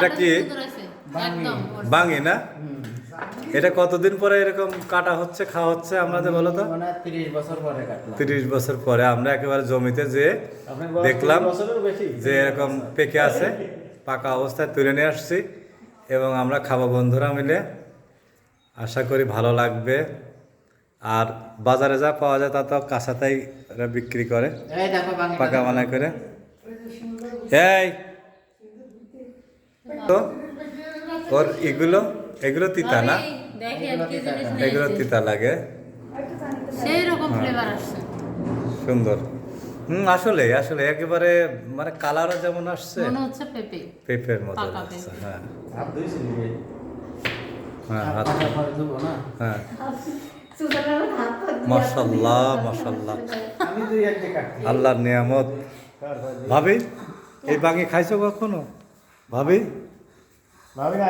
এটা কি বাঙি না? এটা কতদিন পরে এরকম কাটা হচ্ছে, খাওয়া হচ্ছে আমাদের বলো তো? 30 বছর পরে কাটলাম। 30 বছর পরে আমরা একেবারে জমিতে যে দেখলাম যে এরকম পেকে আছে, পাকা অবস্থায় তুলে নিয়ে আসছি এবং আমরা খাবো বন্ধুরা মিলে। আশা করি ভালো লাগবে। আর বাজারে যা পাওয়া যায় তা তো কাঁচাতেই ওরা বিক্রি করে, এই দেখো বাঙিটা পাকা বানাই করে। এই তো ওর এগুলো তিতা না? এগুলো তিতা লাগে, সেই রকম ফ্লেভার আসছে। সুন্দর। আসলে আসলে একেবারে মানে কালারও যেমন আসছে, মনে হচ্ছে পেঁপে, পেঁপের মতো পাকা আসছে। পেঁপে। হ্যাঁ হাত ধুইছিলি রে? হ্যাঁ, হাত পরে ধুবো না? হ্যাঁ। মাশাআল্লাহ মাশাআল্লাহ, আমি দুই এক দিয়ে কাটছি। আল্লাহর নিয়ামত। ভাবি এই বাঙি খাইছো কখনো? ভাবি ভাবি না